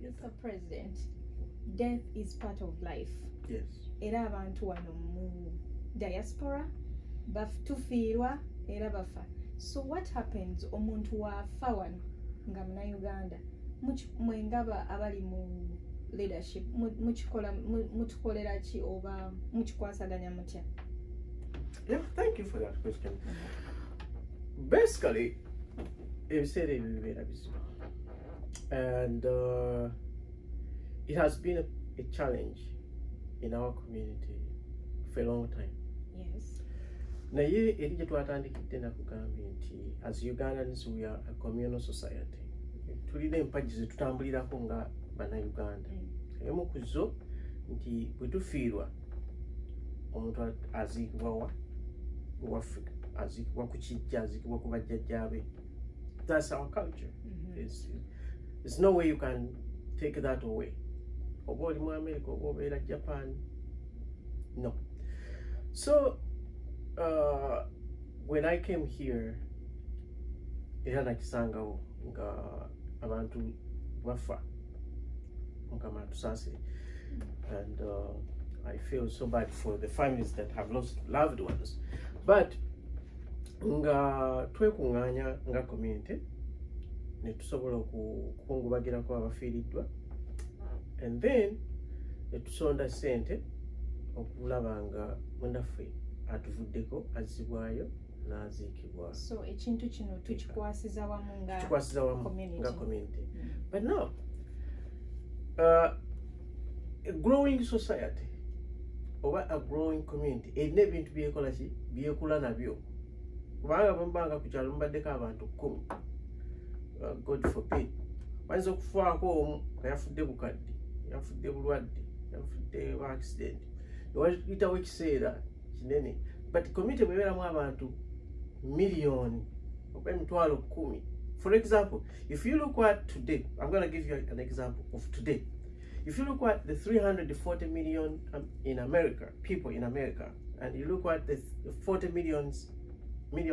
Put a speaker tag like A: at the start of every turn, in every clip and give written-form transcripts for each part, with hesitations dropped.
A: Mr. President, death is part of life.
B: Yes.
A: Era abantu wano mu diaspora tufiirwa era bafa. So what happens omuntu wafa wano nga muna Uganda mwengaba abali mu leadership mutukolera ki oba mukikwasaganya mutya?
B: Yeah, thank you for that question. Basically, and it has been a challenge in our community for a long time.
A: Yes.
B: As Ugandans, we are a communal society. Tulina empagi zetutambulirako nga bannayuganda. Emu ku zo nti bwe tufiirwa omuntu aziikibwa wa Africa, aziikibwa ku kijja, aziikibwa ku bajjajjaabe. That's our culture. There's no way you can take that away. Oba oli mu America, oba obeera Japan. No. So when I came here, era nakisangawo nga abantu bafa mukama atusaasire, and I feel so bad for the families that have lost loved ones, but nga twekunganya nga community ne tusobola okukungubagirako abafiiriddwa, and then ne tusonda sente okulaba nga mundaffe atuvuddeko azibwayo n'aziikibwa.
A: So ekintu kino tukikwasiza wamu nga
B: community. But now a growing society oba a growing community erina ebintu byekola ki byekula nabyo, kubanga bwembanga ku kyalo mubaddeko abantu 10, God forbid bayinza okufaako omu nga yafudde bukadde, yafudde bulwadde, yafudde ba accident, newayitawo ekiseera kinene, but community bwebeeramu abantu million oba emitwalo 10. For example, if you look at today, I'm going to give you an example of today. If you look at the 340 million in America, people in America, and you look at the 40 million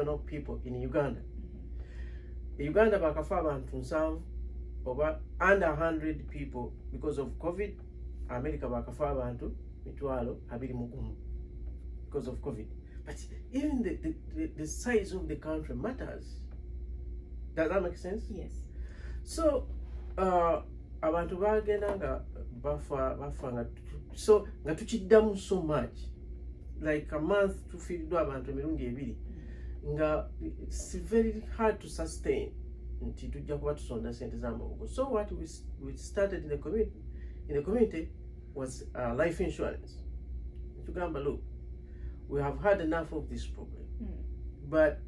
B: of people in Uganda, Uganda bakafa abantu 7 over under 100 people because of COVID. America bakafa abantu mitwalo 21 because of COVID. But even the size of the country matters. Does that make sense?
A: Yes.
B: So abantu bagenda nga bafa nga so nga tukiddamu so much, like a month tufiiriddwa abantu emirundi 2 nga it's very hard to sustain nti tujja kuba tusonda sente z'amabugo. So what we started in the community was life insurance. Tugamba, look, we have had enough of this problem, but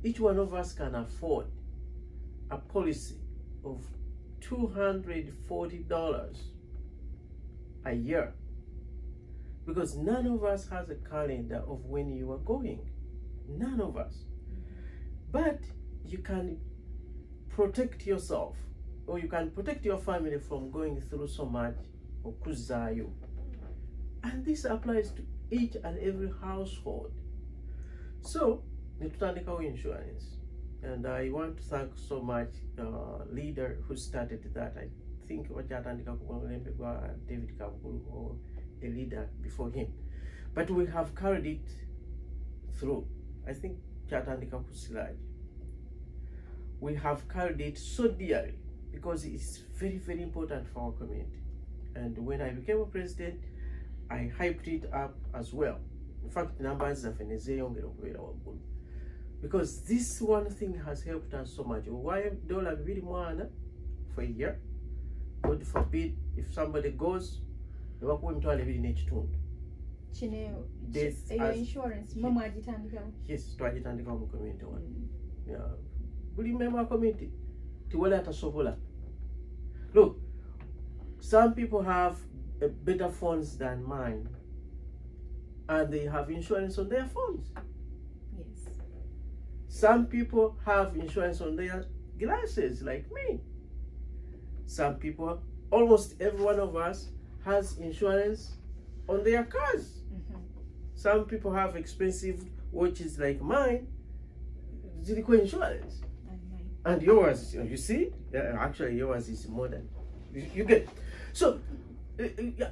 B: each one of us can afford a policy of $240 a year, because none of us has a calendar of when you are going, none of us. But you can protect yourself, or you can protect your family from going through so much okuzayo, and this applies to each and every household. So netutandikawo insurance, and I want to thank so much leader who started that. I think wakyatandika ku mulembe gwa David Kabulu or a leader before him, but we have carried it through. I think kyatandika ku Silage. We have carried it so dearly because it's very, very important for our community. And when I became a president, I hyped it up as well. In fact, the numbers of because this one thing has helped us so much. Why $2 for a year? God forbid if somebody goes,
A: insurance mama agitandikawo.
B: Yes, twagitandikawo mu community one. Yeah. Buli member community tiwala atasobola. Look, some people have better phones than mine, and they have insurance on their phones.
A: Yes.
B: Some people have insurance on their glasses, like me. Some people, almost every one of us, has insurance on their cars. Some people have expensive watches like mine, zilikuwa insurance. And yours, you see, actually yours is modern. You get it? So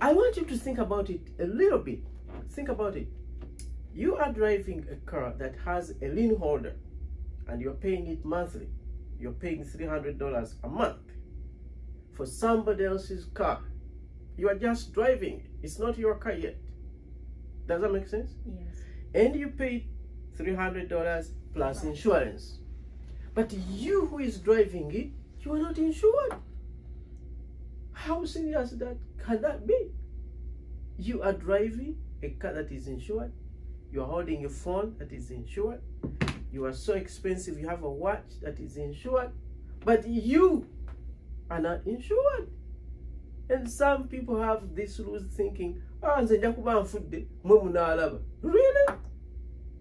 B: I want you to think about it a little bit. Think about it. You are driving a car that has a lien holder and you're paying it monthly. You're paying $300 a month for somebody else's car. You are just driving it. It's not your car yet. Does that make sense?
A: Yes.
B: And you pay $300 plus insurance. But you who is driving it, you are not insured. How serious can that be? You are driving a car that is insured. You are holding a phone that is insured. You are so expensive, you have a watch that is insured. But you are not insured. And some people have this loose thinking, really?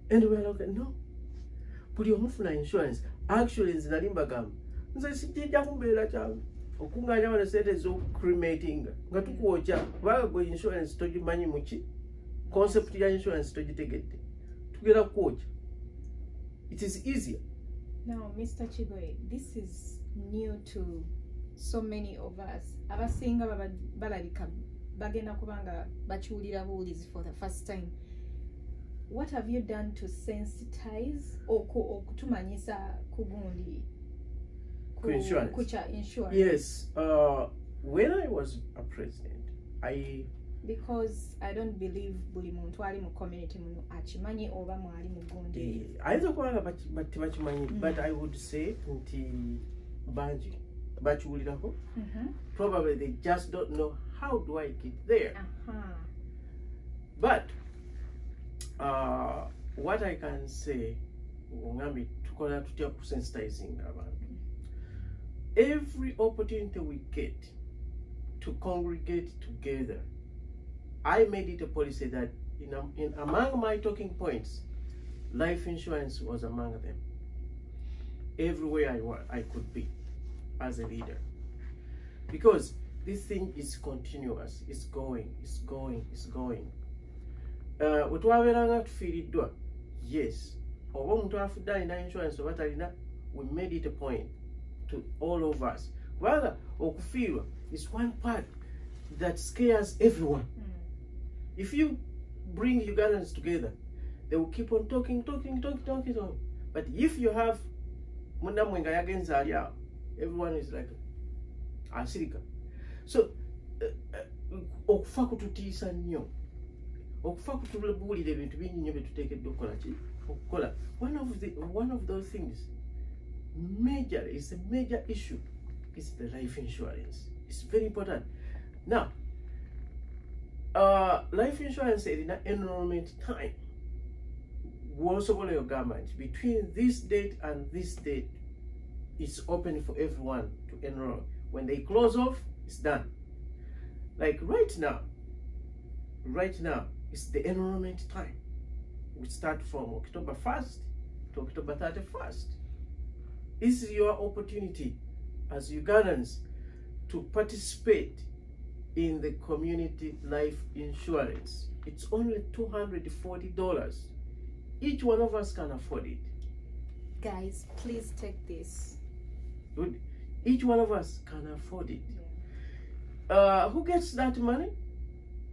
B: And we're like, no. Put your move insurance. Actually, it's not in Bagam. Okunganya wana sete zo cremating ngatu kuocha wago insurance toji manyi muchi concept ya insurance toji tegete tugera kuocha. It is easier.
A: Now, Mr. Kigoye, this is new to so many of us. Abasinga balalika bagenda kubanga bachiwulira buulizi for the first time. What have you done to sensitize okutumanyisa kugundi insurance?
B: Yes, when I was a president,
A: because I don't believe buli muntu ali mu community muno achimanyi oba mwali mu gundi.
B: Ayinza kubanga bachimanyi, but I would say nti banji bachiwulirako. Probably they just don't know how do I get there. But what I can say, ngambi tukola tutya ku sensitizing abantu. Every opportunity we get to congregate together, I made it a policy that among my talking points, life insurance was among them. Everywhere I could be as a leader. Because this thing is continuous, it's going. Wetwaberanga tufiiriddwa, yes. Oba omuntu afudde alina insurance oba talina, we made it a point to all of us. Rather, okufiirwa is one part that scares everyone. If you bring Ugandans together, they will keep on talking. But if you have Mundamwenga yagenza aliao, everyone is like asirika. So okufa kututiisa nnyo. Okufa kutubuulira ebintu bingi nnyo byetuteekeddwa okukola. One of those things, it's a major issue, is the life insurance. It's very important. Now, life insurance is an enrollment time. Your government between this date and this date, it's open for everyone to enroll. When they close off, it's done. Like right now, it's the enrollment time. We start from October 1st to October 31st. This is your opportunity as Ugandans to participate in the community life insurance. It's only $240. Each one of us can afford it.
A: Guys, please take this.
B: Good. Each one of us can afford it. Who gets that money?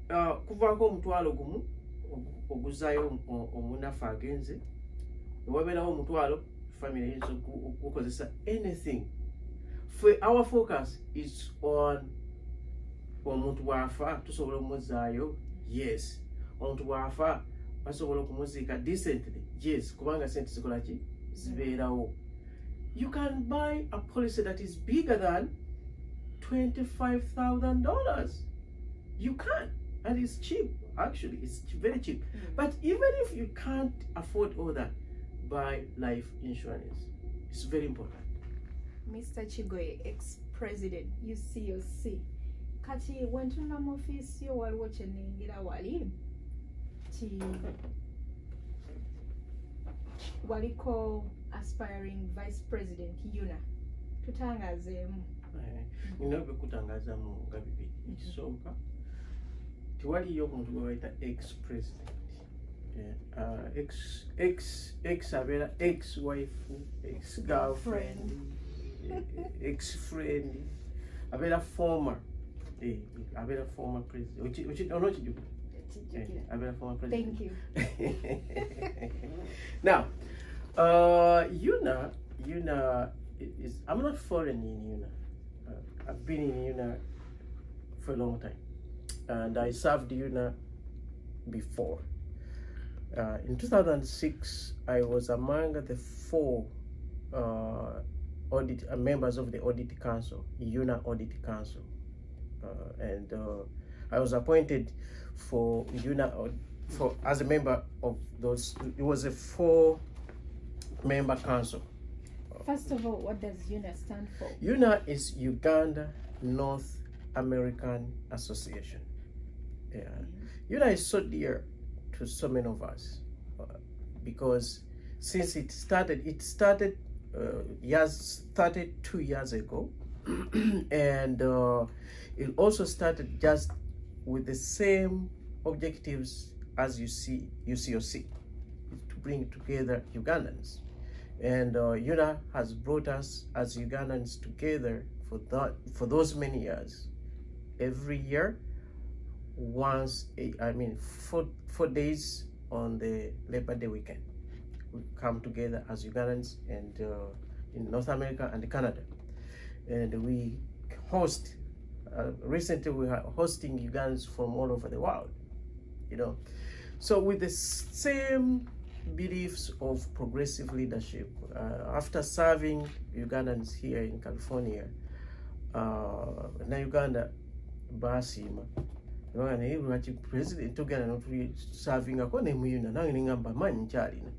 B: Kuvako omutwalo gumu oguzayo omunafu agenze. Waberawo omutwalo family is okukozesa anything. Our focus is on omuntu wafa tusobola omuzaayo. Yes. Omuntu wafa basobola okumuziika decently. Yes. Kubanga sente zikola ki zibeerawo. You can buy a policy that is bigger than $25,000. You can, and it's cheap. Actually, it's very cheap. But even if you can't afford all that, buy life insurance. It's very important.
A: Mr. Kigoye, ex-president, UCOC. Kati wentuna mu office yo waliwo kye nnengera wali waliko aspiring vice president Yuna. Tutangazeemu.
B: Nina bekutangazamu nga bibiri. Ekisooka tewaliyo omuntu gwe bayita ex-president. Ex abeera ex-wife, ex-girlfriend, ex-friend. abeera former president onokijugu abeera former president.
A: Thank you.
B: Now UNA is, I'm not foreign in UNA. I've been in UNA for a long time, and I served UNA before. In 2006, I was among the 4 members of the Audit Council, UNA Audit Council, and I was appointed for UNA as a member of those. It was a 4-member council.
A: First of all, what does UNA stand for?
B: UNA is Uganda North American Association. Yeah. UNA is so dear to so many of us because since it started 2 years ago, and it also started just with the same objectives as UCOC, to bring together Ugandans. And UNA has brought us as Ugandans together for those many years. Every year, once, 4 days on the Labor Day weekend, we come together as Ugandans and in North America and Canada. And we host, recently we are hosting Ugandans from all over the world, you know. So with the same beliefs of progressive leadership, after serving Ugandans here in California, na Uganda basima naye lwaki president togenda notuserving ako ne muyuna nange nengamba manyi nkyalina,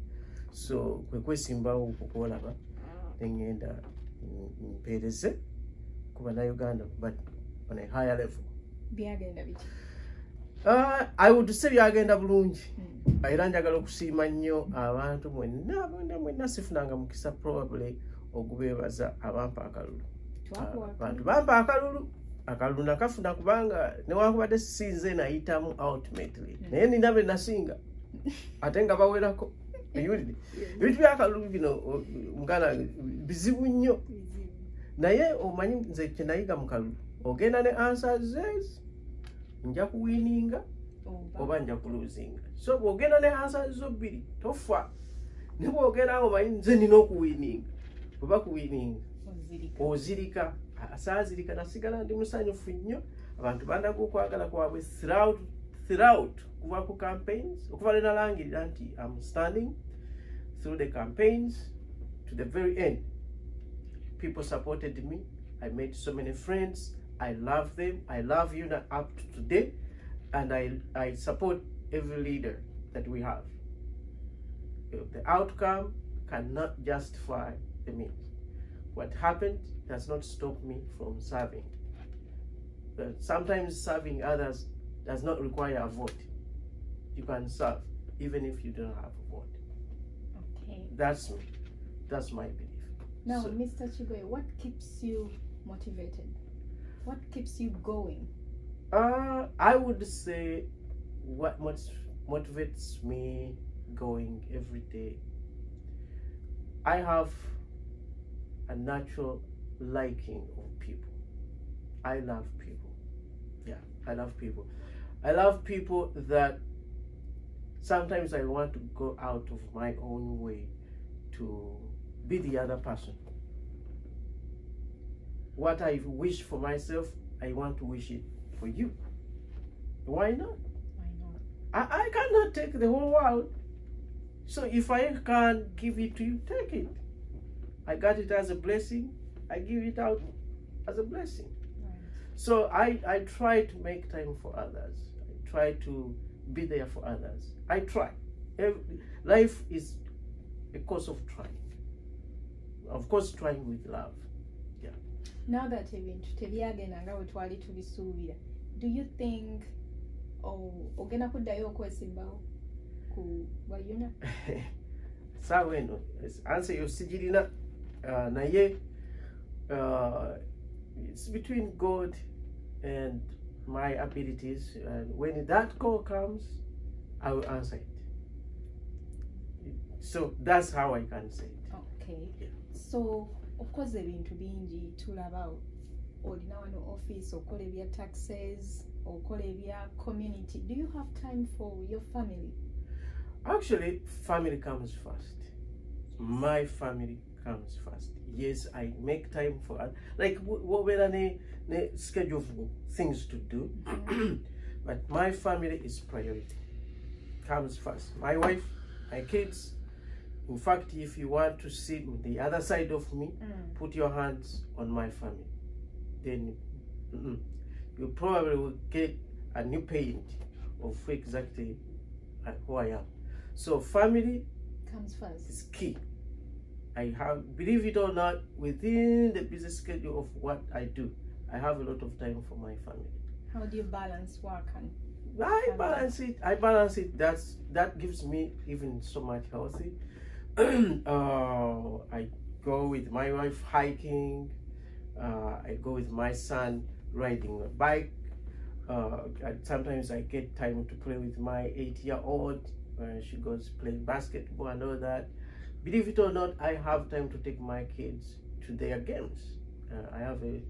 B: so kwe kwesimbawo okukolaba nengenda mpereze kuba na Uganda but on a higher level.
A: Byagenda biki?
B: I would say byagenda bulungi. Era njagala okusiima nnyo abantu mwenna sifunanga mukisa probably okubeebaza abampa akalulu. Abantu bampa akalulu nakafuna kubanga newankubadde sinze nayitamu ultimately naye nina be nasinga ate nga bawerako. Ebintu byakalulu bino muganda bizibu nnyo, naye omanyi nze kyenayiga mu kalulu ogenda ne answers nja kuwininga oba nja kuluzinga. So bwogenda ne answers zobbiri tofa, ne bwogenda omanyi nze nina okuwininga oba kuwininga ozirika. Asaazirika nasigala ndi musanyufu nnyo. Abantu bandaga okwagala kwabwe throughout kuva ku campaigns okuva lwe nalangirira nti I'm standing through the campaigns to the very end. People supported me. I made so many friends. I love them. I love UNA up to today, and I support every leader that we have. The outcome cannot justify the means. What happened does not stop me from serving. But sometimes serving others does not require a vote. You can serve even if you don't have a vote.
A: Okay.
B: That's me. That's my belief.
A: Now, so, Mr. Kigoye, what keeps you motivated? What keeps you going?
B: I would say what motivates me going every day. I have a natural liking of people. I love people. Yeah, I love people. I love people that sometimes I want to go out of my own way to be the other person. What I wish for myself, I want to wish it for you. Why not?
A: Why not?
B: I cannot take the whole world. So if I can't give it to you, take it. I got it as a blessing. I give it out as a blessing.
A: Right.
B: So I try to make time for others. I try to be there for others. I try. Life is a course of trying. Of course, trying with love. Yeah.
A: Now that ebintu tebyagenda nga bwe twali tubisuubira, do you think ogenda kuddayo okwesimbawo ku bwa UNA?
B: Saawa eno answer yo sigirina, naye it's between God and my abilities, and when that call comes, I will answer it. So that's how I can say it.
A: Okay.
B: Yeah.
A: So of course ebintu bingi tulabawo olina wano office okola ebya taxes okola ebya community, do you have time for your family?
B: Actually, family comes first. My family comes first. Yes, I make time for like what were the schedule of things to do, but my family is priority. Comes first. My wife, my kids. In fact, if you want to sit on the other side of me, put your hands on my family. Then you probably will get a new paint of exactly who I am. So family
A: comes first.
B: Is key. I have, believe it or not, within the busy schedule of what I do, I have a lot of time for my family.
A: How do you balance work and
B: I balance it. That gives me even so much healthy. I go with my wife hiking. I go with my son riding a bike. Sometimes I get time to play with my 8-year-old. She goes playing basketball and all that. Believe it or not, I have time to take my kids to their games. I have a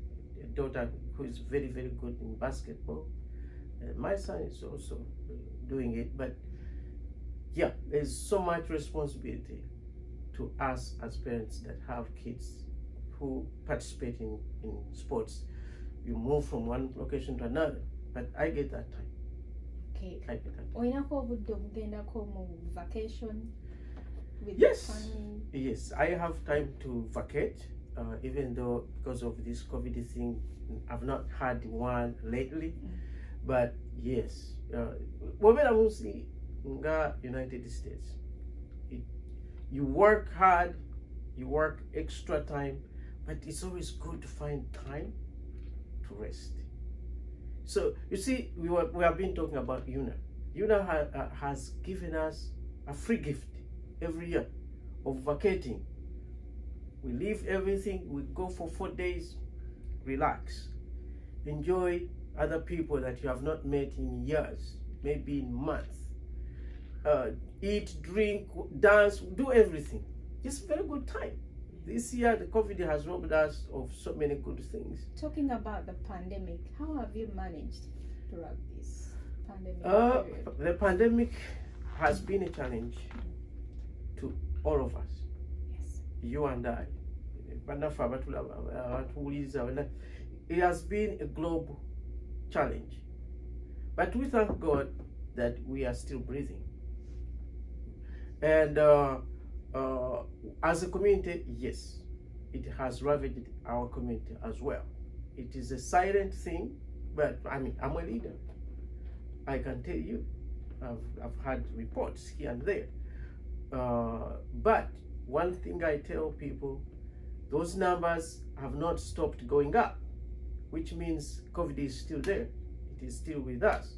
B: daughter who is very, very good in basketball. My son is also doing it. But yeah, there's so much responsibility to us as parents that have kids who participate in sports. You move from one location to another, but I get that time.
A: Okay.
B: I get that time.
A: Oinako obudde obugendako mu vacation with
B: Yes.
A: your family?
B: Yes, I have time to vacate, even though because of this COVID thing, I've not had one lately. But yes, wabera munsi nga United States, you work hard, you work extra time, but it's always good to find time to rest. So you see, we have been talking about UNA. UNA has given us a free gift every year of vacating. We leave everything, we go for 4 days, relax, enjoy other people that you have not met in years, maybe in months. Eat, drink, dance, do everything. It's a very good time. This year, the COVID has robbed us of so many good things.
A: Talking about the pandemic, how have you managed throughout this pandemic period?
B: The pandemic has been a challenge to all of us.
A: Yes.
B: You and I. It has been a global challenge. But we thank God that we are still breathing. And as a community, yes, it has ravaged our community as well. It is a silent thing, but I mean, I'm a leader. I can tell you, I've had reports here and there. But one thing I tell people, those numbers have not stopped going up, which means COVID is still there. It is still with us.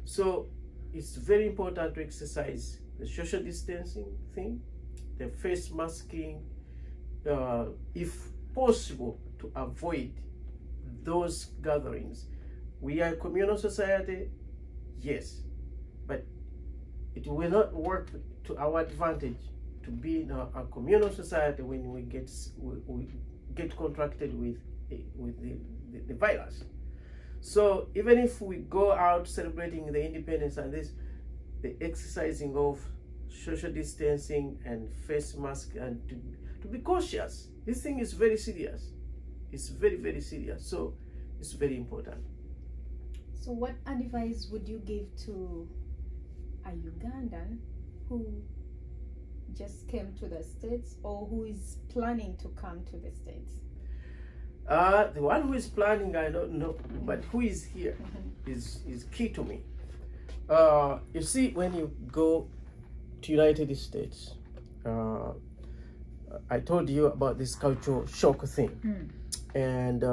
B: So it's very important to exercise the social distancing thing, the face masking, if possible, to avoid those gatherings. We are a communal society, yes, but it will not work to our advantage to be in a communal society when we get contracted with the virus. So even if we go out celebrating the independence and this, the exercising of social distancing and face mask, and to be cautious. This thing is very serious. It's very, very serious. So it's very important.
A: So what advice would you give to a Ugandan who just came to the States or who is planning to come to the States?
B: The one who is planning, I don't know, but who is here is key to me. You see, when you go to United States, I told you about this cultural shock thing, and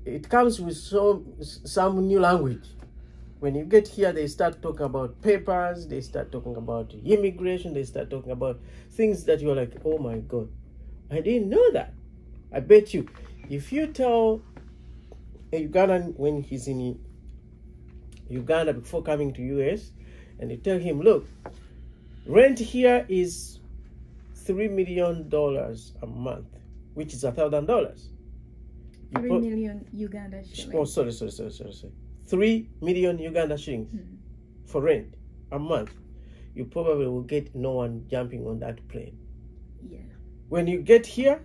B: it comes with some new language. When you get here, they start talking about papers, they start talking about immigration, they start talking about things that you're like, oh my God, I didn't know that. I bet you, if you tell a Ugandan when he's in Uganda before coming to US, and you tell him, look, rent here is $3 million a month, which is $1,000.
A: 3 million Uganda shillings.
B: Oh, sorry. 3 million Uganda shillings for rent a month. You probably will get no one jumping on that plane.
A: Yeah.
B: When you get here,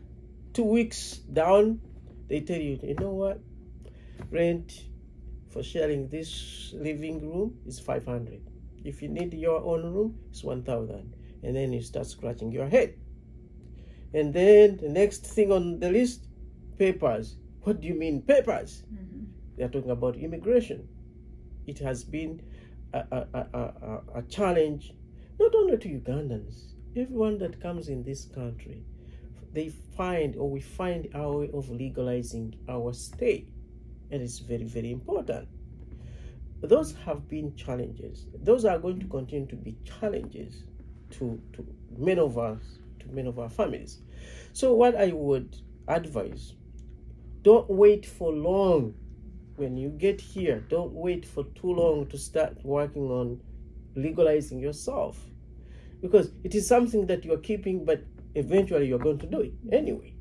B: 2 weeks down, they tell you, you know what? Rent for sharing this living room is 500. If you need your own room, it's 1,000. And then you start scratching your head. And then the next thing on the list, papers. What do you mean papers? They're talking about immigration. It has been a challenge, not only to Ugandans, everyone that comes in this country. We find our way of legalizing our stay. And it's very, very important. Those have been challenges. Those are going to continue to be challenges to many of us, to many of our families. So what I would advise, don't wait for long. When you get here, don't wait for too long to start working on legalizing yourself. Because it is something that you are keeping, but eventually you're going to do it anyway.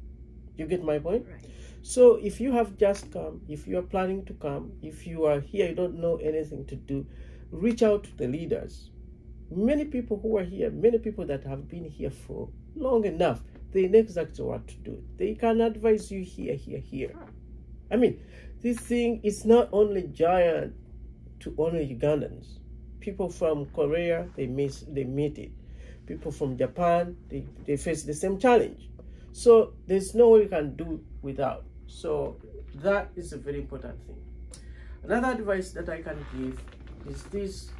B: You get my point?
A: Right.
B: So if you have just come, if you are planning to come, if you are here, you don't know anything to do, reach out to the leaders. Many people who are here, many people that have been here for long enough, they know exactly what to do. They can advise you here. I mean, this thing is not only giant to only Ugandans. People from Korea, they meet it. People from Japan, they face the same challenge. So there's no way you can do without. So that is a very important thing. Another advice that I can give is these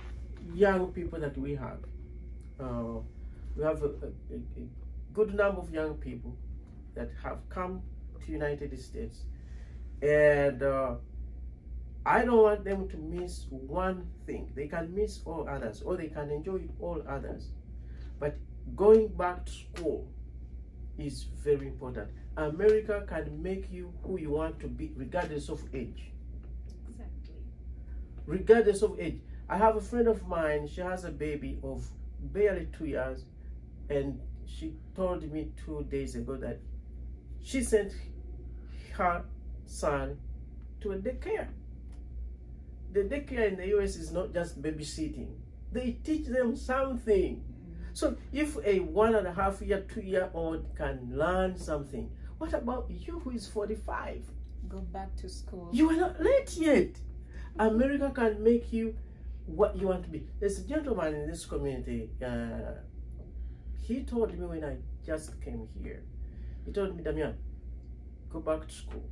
B: young people that we have. We have a good number of young people that have come to United States. And I don't want them to miss one thing. They can miss all others, or they can enjoy all others. But going back to school is very important. America can make you who you want to be, regardless of age.
A: Exactly.
B: Regardless of age. I have a friend of mine, she has a baby of barely 2 years, and she told me 2 days ago that she sent her son to a daycare. The daycare in the US is not just babysitting. They teach them something. So if a 1.5-year, 2-year-old can learn something, what about you who is 45?
A: Go back to school.
B: You are not late yet. America can make you what you want to be. There's a gentleman in this community, he told me when I just came here, he told me, Damiano, go back to school.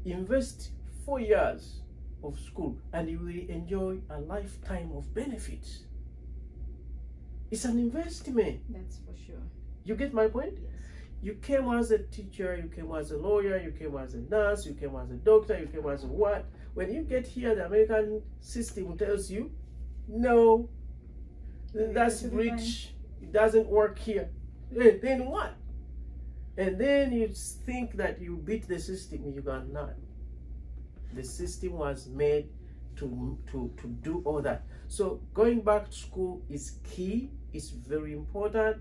B: Invest 4 years of school and you will enjoy a lifetime of benefits. It's an investment.
A: That's for sure.
B: You get my point?
A: Yes.
B: You came as a teacher, you came as a lawyer, you came as a nurse, you came as a doctor, you came as a what? When you get here, the American system tells you, no, that's rich, it doesn't work here. Then what? And then you think that you beat the system. You cannot. The system was made to do all that. So going back to school is key. It's very important.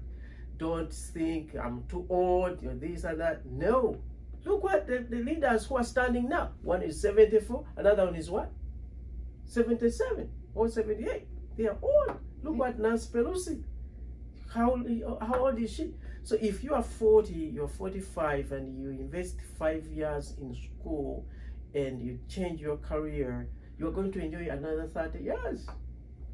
B: Don't think I'm too old or this and that. No. Look what the leaders who are standing now. One is 74, another one is what? 77 or 78. They are old. Look what Nancy Pelosi. How old is she? So if you are 40, you're 45, and you invest 5 years in school and you change your career, you're going to enjoy another 30 years.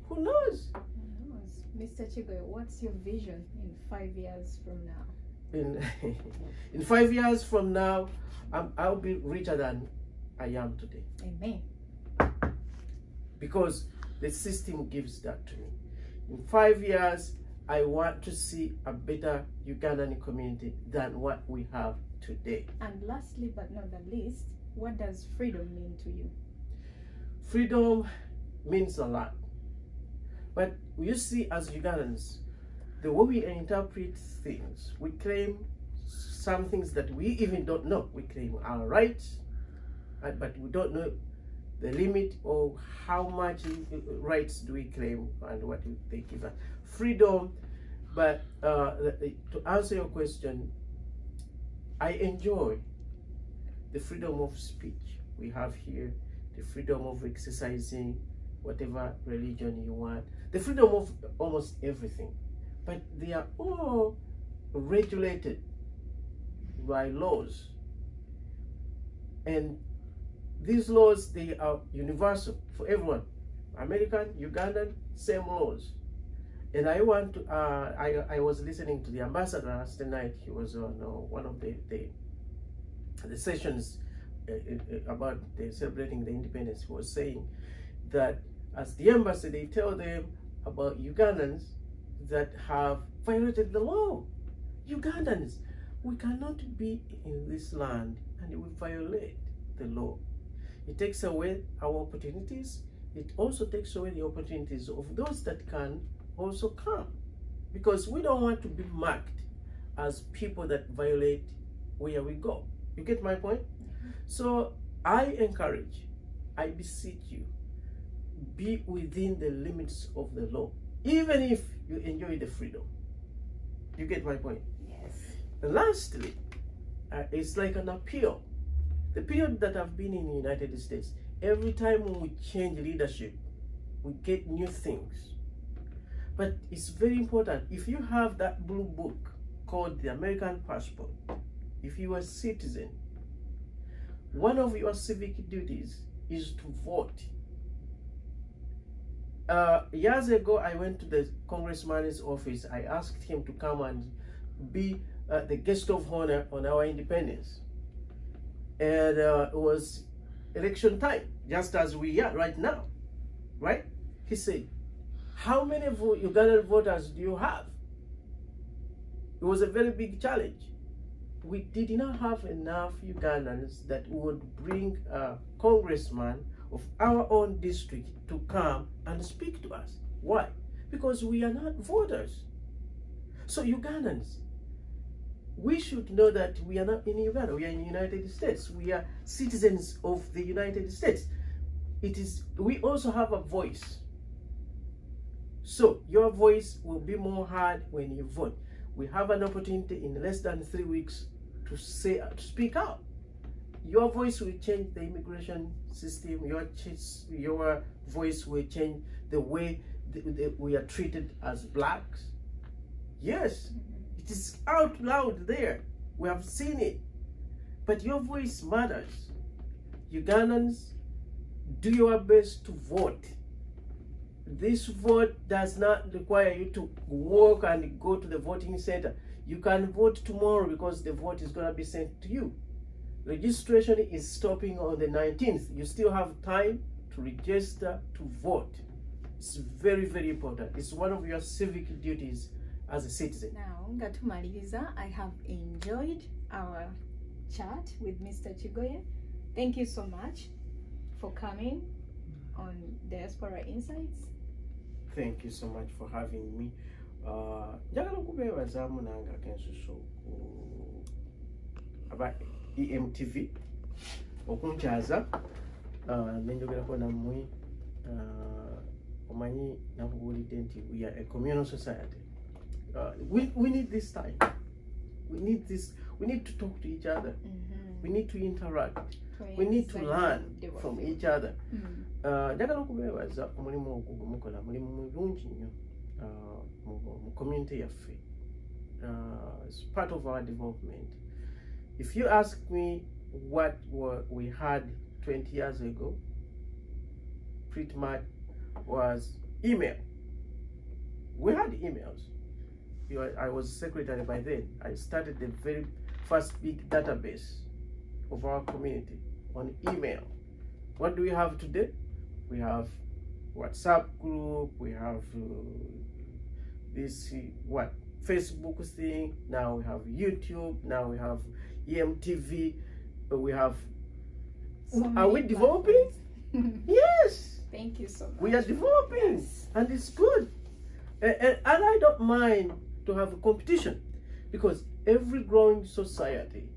B: Who knows?
A: Who knows? Mr. Kigoye, what's your vision in 5 years from now?
B: In 5 years from now, I'll be richer than I am today.
A: Amen.
B: Because the system gives that to me. In 5 years, I want to see a better Ugandan community than what we have today.
A: And lastly but not the least, what does freedom mean to you?
B: Freedom means a lot. But you see, as Ugandans, the way we interpret things, we claim some things that we even don't know. We claim our rights, but we don't know the limit of how much rights do we claim and what they give us. Freedom, but to answer your question, I enjoy the freedom of speech we have here, the freedom of exercising whatever religion you want, the freedom of almost everything. But they are all regulated by laws. And these laws, they are universal for everyone. American, Ugandan, same laws. And I want to, I was listening to the ambassador last night. He was on one of the sessions about celebrating the independence. He was saying that as the embassy, they tell them about Ugandans that have violated the law. Ugandans, we cannot be in this land and we violate the law. It takes away our opportunities. It also takes away the opportunities of those that can also come, because we don't want to be marked as people that violate where we go. You get my point? So I encourage, I beseech you, be within the limits of the law, even if you enjoy the freedom. You get my point?
A: Yes.
B: And lastly, it's like an appeal. The period that I've been in the United States, every time when we change leadership, we get new things. But it's very important, if you have that blue book called the American passport, if you are a citizen, one of your civic duties is to vote. Years ago, I went to the congressman's office. I asked him to come and be the guest of honor on our independence. And it was election time, just as we are right now, right? He said, how many Ugandan voters do you have? It was a very big challenge. We did not have enough Ugandans that would bring a congressman of our own district to come and speak to us. Why? Because we are not voters. So Ugandans, we should know that we are not in Uganda, we are in the United States. We are citizens of the United States. We also have a voice. So your voice will be more heard when you vote. We have an opportunity in less than 3 weeks to speak out. Your voice will change the immigration system. Your voice will change the way we are treated as blacks. Yes, it is out loud there. We have seen it. But your voice matters. Ugandans, do your best to vote. This vote does not require you to walk and go to the voting center. You can vote tomorrow because the vote is going to be sent to you. Registration is stopping on the 19th. You still have time to register to vote. It's very, very important. It's one of your civic duties as a citizen.
A: Now, Ngatumaliriza, I have enjoyed our chat with Mr. Kigoye. Thank you so much for coming on Diaspora Insights.
B: Thank you so much for having me. Njagala okubeebaza munanga akensuso aba EMTV okunkyaza nenjogerako nammwe omanyi nakubuulidde nti we are a communal society. We need this time. We need to talk to each other. We need to interact. We need to learn from each other. Njagala okubeebaza omulimu ogwo gwe mukola mulimu mulungi nnyo mu community yaffe. It's part of our development. If you ask me what we had 20 years ago, pretty much was email. We had emails. I was secretary by then. I started the very first big database of our community on email. What do we have today? We have WhatsApp group, we have this Facebook thing, now we have YouTube, now we have EMTV, we have are we developing? Yes.
A: Thank you so much.
B: We are developing, yes. And it's good. And I don't mind to have a competition, because every growing society,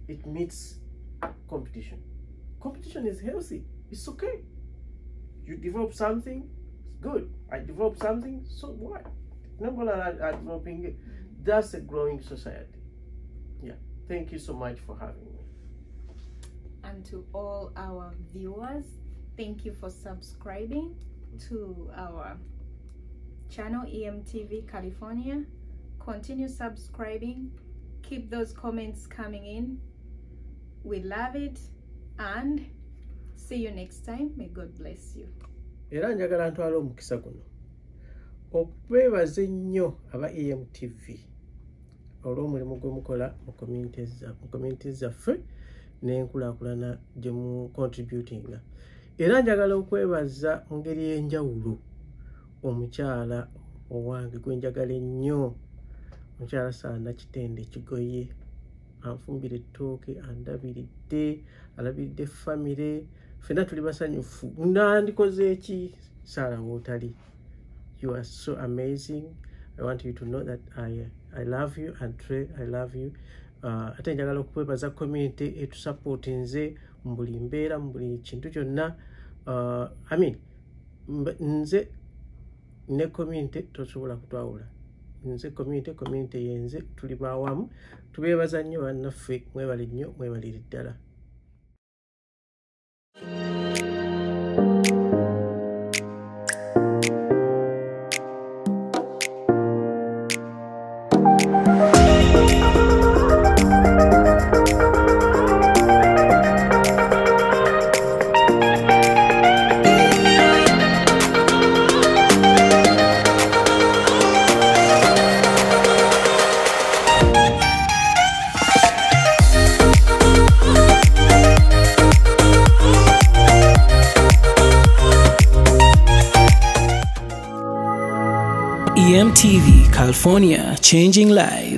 B: it needs competition. Competition is healthy. It's okay. You develop something, it's good. I develop something, so what? Number are developing it. That's a growing society. Yeah. Thank you so much for having me.
A: and to all our viewers, thank you for subscribing to our channel EMTV California. Continue subscribing, keep those comments coming in. We love it, and see you next time. May God bless you.
B: Era njagala ntwala omukisa guno okwebaza ennyo aba EMTV olw'omulimu gwe mukola mu community zaffe n'enkulaakulana gye mu contributinga. Era njagala okwebaza mu ngeri y'enjawulo omukyala owange gwe njagala ennyo, omukyala Saana Kitende Kigoye, anfumbira ettooke, andabiridde, alabiridde famire, ffenna tuli basanyufu. Nandikoze eki Sarah wootali? You are so amazing. I want you to know that I love you and Trey, I love you. Ate njagala okwebaza community etusupport nze mu buli mbeera, mu buli kintu kyonna. Nze ne community tosobola kutwawula. Nze community yenze tuli bawamu. Tubeebaza nnyo bannaffe, mwebale nnyo, mwebalire ddala.
C: EMTV California, changing lives.